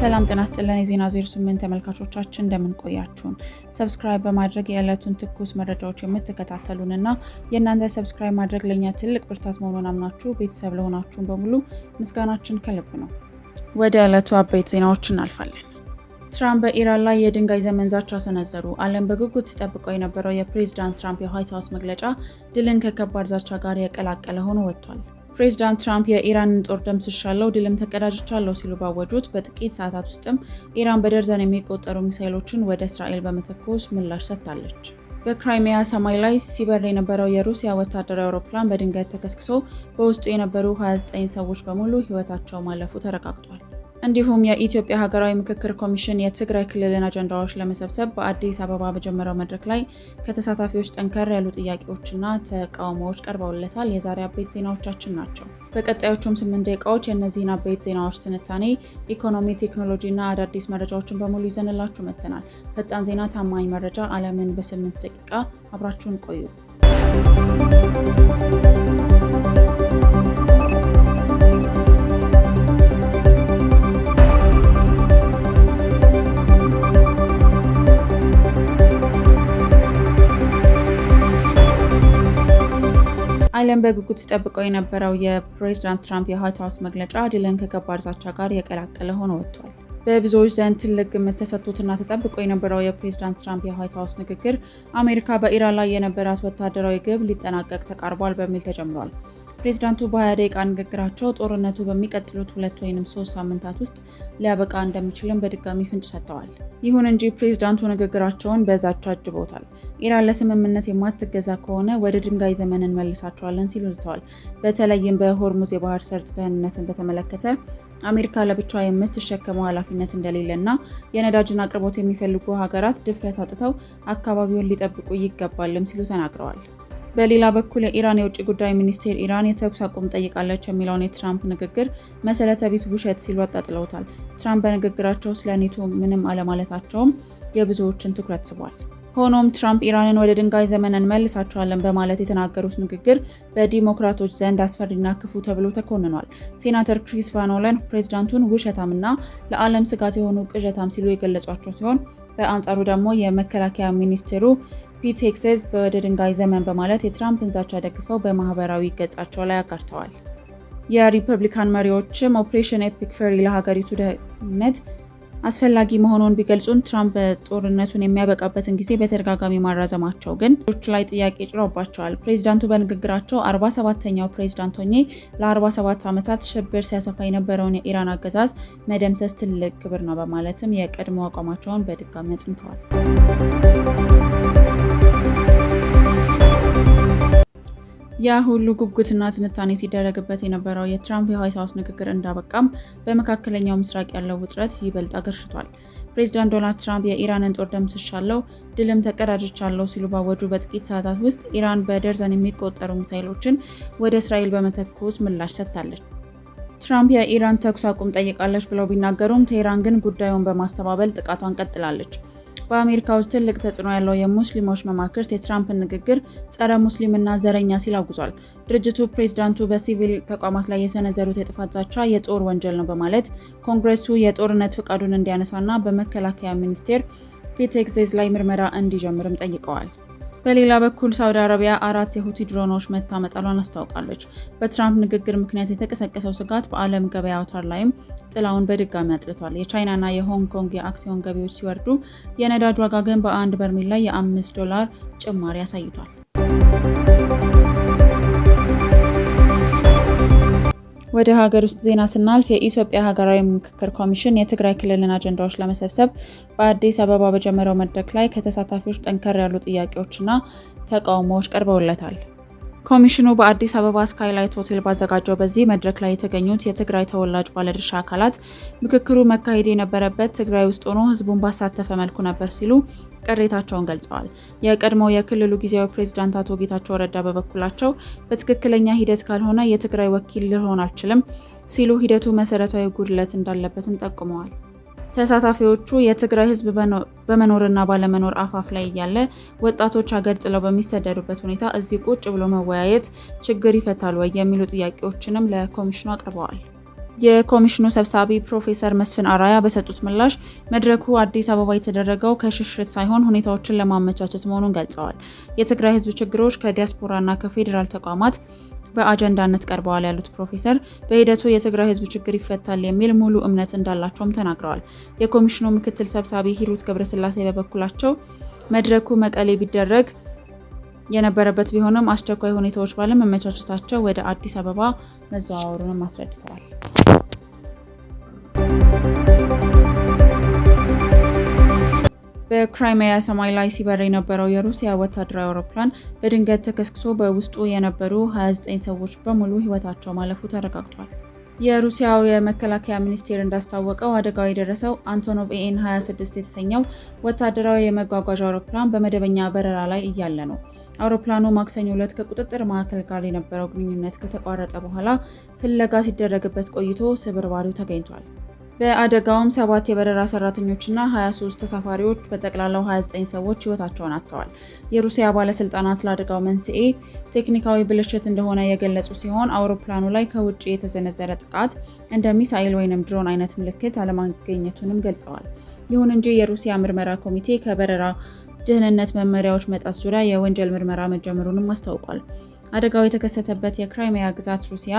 ሰላም ጤና ይስጥልን የዜና 08 ተመልካቾቻችን እንደምን ቆያችሁን? ሰብስክራይብ በማድረግ የዕለቱን ትኩስ መረጃዎች የምትከታተሉንና የእናንተ ሰብስክራይብ ማድረግ ለኛ ትልቅ ብርታት መሆኑን አምናችሁ ቤተሰብ ለሆናችሁን በሙሉ ምስጋናችን ከልብ ነው። ወደ ዕለቱ አበይት ዜናዎች እናልፋለን። ትራምፕ በኢራን ላይ የድንጋይ ዘመን ዛቻ ሰነዘሩ። ዓለም በጉጉት ተጠብቀው የነበረው የፕሬዝዳንት ትራምፕ የዋይት ሃውስ መግለጫ ድልን ከከባድ ዛቻ ጋር የቀላቀለ ሆኖ ወጥቷል። ፕሬዝዳንት ትራምፕ የኢራንን ጦር ደምስሻለሁ ድልም ተቀዳጅቻለሁ ሲሉ ባወጁት በጥቂት ሰዓታት ውስጥም ኢራን በደርዘን የሚቆጠሩ ሚሳኤሎችን ወደ እስራኤል በመተኮስ ምላሽ ሰጥታለች። በክራይሚያ ሰማይ ላይ ሲበር የነበረው የሩሲያ ወታደራዊ አውሮፕላን በድንገት ተከስክሶ በውስጡ የነበሩ 29 ሰዎች በሙሉ ሕይወታቸው ማለፉ ተረጋግጧል። እንዲሁም የኢትዮጵያ ሀገራዊ ምክክር ኮሚሽን የትግራይ ክልልን አጀንዳዎች ለመሰብሰብ በአዲስ አበባ በጀመረው መድረክ ላይ ከተሳታፊዎች ጠንከር ያሉ ጥያቄዎችና ተቃውሞዎች ቀርበውለታል። የዛሬ አበይት ዜናዎቻችን ናቸው። በቀጣዮቹም 8 ደቂቃዎች የእነዚህን አበይት ዜናዎች ትንታኔ፣ ኢኮኖሚ፣ ቴክኖሎጂና አዳዲስ መረጃዎችን በሙሉ ይዘንላችሁ መጥተናል። ፈጣን ዜና፣ ታማኝ መረጃ፣ ዓለምን በ8 ደቂቃ አብራችሁን ቆዩ። ዓለም በጉጉት ተጠብቀው የነበረው የፕሬዝዳንት ትራምፕ የዋይት ሃውስ መግለጫ ድልን ከከባድ ዛቻ ጋር የቀላቀለ ሆኖ ወጥቷል። በብዙዎች ዘንድ ትልቅ ግምት ተሰጥቶትና ተጠብቆ የነበረው የፕሬዝዳንት ትራምፕ የዋይት ሃውስ ንግግር አሜሪካ በኢራን ላይ የነበራት ወታደራዊ ግብ ሊጠናቀቅ ተቃርቧል በሚል ተጀምሯል። ፕሬዝዳንቱ በ20 ደቂቃ ንግግራቸው ጦርነቱ በሚቀጥሉት 2 ወይም 3 ሳምንታት ውስጥ ሊያበቃ እንደሚችልም በድጋሚ ፍንጭ ሰጥተዋል። ይሁን እንጂ ፕሬዝዳንቱ ንግግራቸውን በዛቻ አጅበውታል። ኢራን ለስምምነት የማትገዛ ከሆነ ወደ ድንጋይ ዘመን እንመልሳቸዋለን ሲሉ ዝተዋል። በተለይም በሆርሙዝ የባህር ሰርጥ ደህንነትን በተመለከተ አሜሪካ ለብቻዋ የምትሸከመው ኃላፊነት እንደሌለና የነዳጅን አቅርቦት የሚፈልጉ ሀገራት ድፍረት አውጥተው አካባቢውን ሊጠብቁ ይገባልም ሲሉ ተናግረዋል። በሌላ በኩል የኢራን የውጭ ጉዳይ ሚኒስቴር ኢራን የተኩስ አቁም ጠይቃለች የሚለውን የትራምፕ ንግግር መሰረተ ቢስ ውሸት ሲሉ አጣጥለውታል። ትራምፕ በንግግራቸው ስለ ኔቶ ምንም አለማለታቸውም የብዙዎችን ትኩረት ስቧል። ሆኖም ትራምፕ ኢራንን ወደ ድንጋይ ዘመን እንመልሳቸዋለን በማለት የተናገሩት ንግግር በዲሞክራቶች ዘንድ አስፈሪና ክፉ ተብሎ ተኮንኗል። ሴናተር ክሪስ ቫን ሆለን ፕሬዝዳንቱን ውሸታምና ለዓለም ስጋት የሆኑ ቅዠታም ሲሉ የገለጿቸው ሲሆን በአንጻሩ ደግሞ የመከላከያ ሚኒስቴሩ ፒት ሄግሴዝ ወደ ድንጋይ ዘመን በማለት የትራምፕን ዛቻ ደግፈው በማህበራዊ ገጻቸው ላይ አጋርተዋል። የሪፐብሊካን መሪዎችም ኦፕሬሽን ኤፒክ ፌሪ ለሀገሪቱ ደህንነት አስፈላጊ መሆኑን ቢገልጹን ትራምፕ ጦርነቱን የሚያበቃበትን ጊዜ በተደጋጋሚ ማራዘማቸው ግን ሌሎች ላይ ጥያቄ ጭሮባቸዋል። ፕሬዝዳንቱ በንግግራቸው 47ኛው ፕሬዝዳንት ሆኜ ለ47 ዓመታት ሽብር ሲያሰፋ የነበረውን የኢራን አገዛዝ መደምሰስ ትልቅ ክብር ነው በማለትም የቀድሞ አቋማቸውን በድጋሚ አጽንተዋል። ያ ሁሉ ጉጉትና ትንታኔ ሲደረግበት የነበረው የትራምፕ የዋይት ሃውስ ንግግር እንዳበቃም በመካከለኛው ምስራቅ ያለው ውጥረት ይበልጥ አገርሽቷል። ፕሬዝዳንት ዶናልድ ትራምፕ የኢራንን ጦር ደምስሻለሁ ድልም ተቀዳጅቻለሁ ሲሉ ባወጁ በጥቂት ሰዓታት ውስጥ ኢራን በደርዘን የሚቆጠሩ ሚሳኤሎችን ወደ እስራኤል በመተኮስ ምላሽ ሰጥታለች። ትራምፕ የኢራን ተኩስ አቁም ጠይቃለች ብለው ቢናገሩም ቴህራን ግን ጉዳዩን በማስተባበል ጥቃቷን ቀጥላለች። በአሜሪካ ውስጥ ትልቅ ተጽዕኖ ያለው የሙስሊሞች መማክርት የትራምፕን ንግግር ጸረ ሙስሊምና ዘረኛ ሲል አውግዟል። ድርጅቱ ፕሬዝዳንቱ በሲቪል ተቋማት ላይ የሰነዘሩት የጥፋት ዛቻ የጦር ወንጀል ነው በማለት ኮንግረሱ የጦርነት ፍቃዱን እንዲያነሳና በመከላከያ ሚኒስቴር ፒት ሄግሴዝ ላይ ምርመራ እንዲጀምርም ጠይቀዋል። በሌላ በኩል ሳውዲ አረቢያ 4 የሁቲ ድሮኖች መታ መጣሏን አስታውቃለች። በትራምፕ ንግግር ምክንያት የተቀሰቀሰው ስጋት በዓለም ገበያ አውታር ላይም ጥላውን በድጋሚ አጥልቷል። የቻይናና የሆንግ ኮንግ የአክሲዮን ገቢዎች ሲወርዱ የነዳጅ ዋጋ ግን በአንድ በርሜል ላይ $5 ጭማሪ አሳይቷል። ወደ ሀገር ውስጥ ዜና ስናልፍ የኢትዮጵያ ሀገራዊ ምክክር ኮሚሽን የትግራይ ክልልን አጀንዳዎች ለመሰብሰብ በአዲስ አበባ በጀመረው መድረክ ላይ ከተሳታፊዎች ጠንከር ያሉ ጥያቄዎችና ተቃውሞዎች ቀርበውለታል። ኮሚሽኑ በአዲስ አበባ ስካይላይት ሆቴል ባዘጋጀው በዚህ መድረክ ላይ የተገኙት የትግራይ ተወላጅ ባለድርሻ አካላት ምክክሩ መካሄድ የነበረበት ትግራይ ውስጥ ሆኖ ህዝቡን ባሳተፈ መልኩ ነበር ሲሉ ቅሬታቸውን ገልጸዋል። የቀድሞው የክልሉ ጊዜያዊ ፕሬዝዳንት አቶ ጌታቸው ረዳ በበኩላቸው በትክክለኛ ሂደት ካልሆነ የትግራይ ወኪል ልሆን አልችልም ሲሉ ሂደቱ መሰረታዊ ጉድለት እንዳለበትም ጠቁመዋል። ተሳታፊዎቹ የትግራይ ህዝብ በመኖርና ባለመኖር አፋፍ ላይ እያለ ወጣቶች ሀገር ጥለው በሚሰደዱበት ሁኔታ እዚህ ቁጭ ብሎ መወያየት ችግር ይፈታል ወይ የሚሉ ጥያቄዎችንም ለኮሚሽኑ አቅርበዋል። የኮሚሽኑ ሰብሳቢ ፕሮፌሰር መስፍን አራያ በሰጡት ምላሽ መድረኩ አዲስ አበባ የተደረገው ከሽሽት ሳይሆን ሁኔታዎችን ለማመቻቸት መሆኑን ገልጸዋል። የትግራይ ሕዝብ ችግሮች ከዲያስፖራና ከፌዴራል ተቋማት በአጀንዳነት ቀርበዋል ያሉት ፕሮፌሰር በሂደቱ የትግራይ ሕዝብ ችግር ይፈታል የሚል ሙሉ እምነት እንዳላቸውም ተናግረዋል። የኮሚሽኑ ምክትል ሰብሳቢ ሂሩት ገብረስላሴ በበኩላቸው መድረኩ መቀሌ ቢደረግ የነበረበት ቢሆንም አስቸኳይ ሁኔታዎች ባለመመቻቸታቸው ወደ አዲስ አበባ መዘዋወሩንም አስረድተዋል። በክራይሚያ ሰማይ ላይ ሲበር የነበረው የሩሲያ ወታደራዊ አውሮፕላን በድንገት ተከስክሶ በውስጡ የነበሩ 29 ሰዎች በሙሉ ሕይወታቸው ማለፉ ተረጋግጧል። የሩሲያው የመከላከያ ሚኒስቴር እንዳስታወቀው አደጋው የደረሰው አንቶኖቭ ኤኤን 26 የተሰኘው ወታደራዊ የመጓጓዣ አውሮፕላን በመደበኛ በረራ ላይ እያለ ነው። አውሮፕላኑ ማክሰኞ ዕለት ከቁጥጥር ማዕከል ጋር የነበረው ግንኙነት ከተቋረጠ በኋላ ፍለጋ ሲደረግበት ቆይቶ ስብርባሪው ተገኝቷል። በአደጋውም 7 የበረራ ሰራተኞችና 23 ተሳፋሪዎች በጠቅላላው 29 ሰዎች ሕይወታቸውን አጥተዋል። የሩሲያ ባለስልጣናት ለአደጋው መንስኤ ቴክኒካዊ ብልሽት እንደሆነ የገለጹ ሲሆን አውሮፕላኑ ላይ ከውጭ የተሰነዘረ ጥቃት እንደ ሚሳኤል ወይም ድሮን አይነት ምልክት አለማግኘቱንም ገልጸዋል። ይሁን እንጂ የሩሲያ ምርመራ ኮሚቴ ከበረራ ደህንነት መመሪያዎች መጣስ ዙሪያ የወንጀል ምርመራ መጀመሩንም አስታውቋል። አደጋው የተከሰተበት የክራይሚያ ግዛት ሩሲያ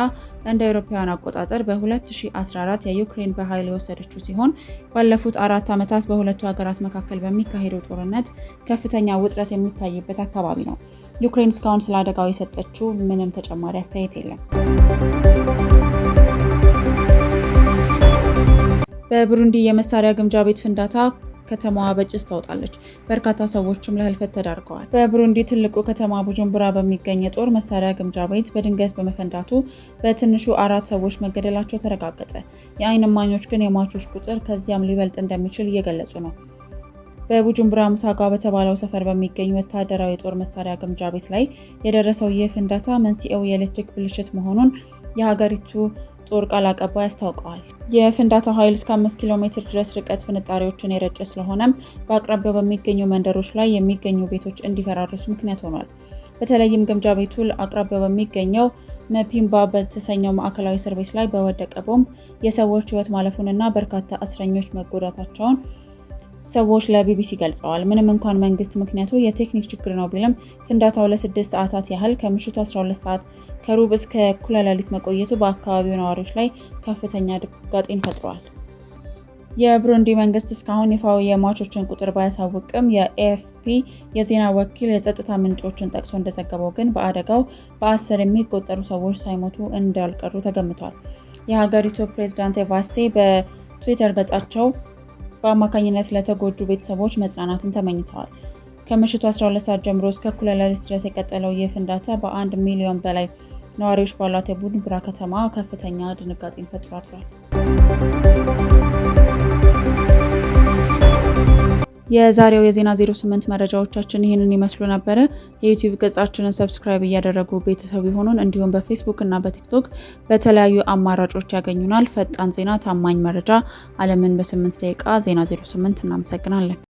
እንደ አውሮፓውያን አቆጣጠር በ2014 የዩክሬን በኃይል የወሰደችው ሲሆን ባለፉት 4 ዓመታት በሁለቱ ሀገራት መካከል በሚካሄደው ጦርነት ከፍተኛ ውጥረት የሚታይበት አካባቢ ነው። ዩክሬን እስካሁን ስለ አደጋው የሰጠችው ምንም ተጨማሪ አስተያየት የለም። በቡሩንዲ የመሳሪያ ግምጃ ቤት ፍንዳታ ከተማዋ በጭስ ታውጣለች። በርካታ ሰዎችም ለህልፈት ተዳርገዋል። በቡሩንዲ ትልቁ ከተማ ቡጁምቡራ በሚገኝ የጦር መሳሪያ ግምጃ ቤት በድንገት በመፈንዳቱ በትንሹ 4 ሰዎች መገደላቸው ተረጋገጠ። የዓይን እማኞች ግን የሟቾች ቁጥር ከዚያም ሊበልጥ እንደሚችል እየገለጹ ነው። በቡጁምቡራ ሙሳጋ በተባለው ሰፈር በሚገኝ ወታደራዊ የጦር መሳሪያ ግምጃ ቤት ላይ የደረሰው ይህ ፍንዳታ መንስኤው የኤሌክትሪክ ብልሽት መሆኑን የሀገሪቱ ጦር ቃል አቀባይ አስታውቀዋል። የፍንዳታው ኃይል እስከ 5 ኪሎ ሜትር ድረስ ርቀት ፍንጣሪዎችን የረጨ ስለሆነም በአቅራቢያው በሚገኙ መንደሮች ላይ የሚገኙ ቤቶች እንዲፈራርሱ ምክንያት ሆኗል። በተለይም ግምጃ ቤቱ አቅራቢያው በሚገኘው መፒምባ በተሰኘው ማዕከላዊ እስር ቤት ላይ በወደቀ ቦምብ የሰዎች ሕይወት ማለፉንና በርካታ እስረኞች መጎዳታቸውን ሰዎች ለቢቢሲ ገልጸዋል። ምንም እንኳን መንግስት ምክንያቱ የቴክኒክ ችግር ነው ቢልም ፍንዳታው ለ6 ሰዓታት ያህል ከምሽቱ 12 ሰዓት ከሩብ እስከ እኩለ ሌሊት መቆየቱ በአካባቢው ነዋሪዎች ላይ ከፍተኛ ድንጋጤን ፈጥሯል። የቡሩንዲ መንግስት እስካሁን ይፋዊ የሟቾችን ቁጥር ባያሳውቅም የኤኤፍፒ የዜና ወኪል የጸጥታ ምንጮችን ጠቅሶ እንደዘገበው ግን በአደጋው በ10 የሚቆጠሩ ሰዎች ሳይሞቱ እንዳልቀሩ ተገምቷል። የሀገሪቱ ፕሬዝዳንት ኤቫስቴ በትዊተር ገጻቸው በአማካኝነት ለተጎዱ ቤተሰቦች መጽናናትን ተመኝተዋል። ከምሽቱ 12 ሰዓት ጀምሮ እስከ እኩለ ሌሊት ድረስ የቀጠለው ይህ ፍንዳታ በ1 ሚሊዮን በላይ ነዋሪዎች ባሏት የቡጁምቡራ ከተማ ከፍተኛ ድንጋጤን ፈጥሯል። የዛሬው የዜና 08 መረጃዎቻችን ይህንን ይመስሉ ነበረ። የዩቲዩብ ገጻችንን ሰብስክራይብ እያደረጉ ቤተሰብ ይሁኑን። እንዲሁም በፌስቡክ እና በቲክቶክ በተለያዩ አማራጮች ያገኙናል። ፈጣን ዜና፣ ታማኝ መረጃ፣ ዓለምን በ8 ደቂቃ። ዜና 08 እናመሰግናለን።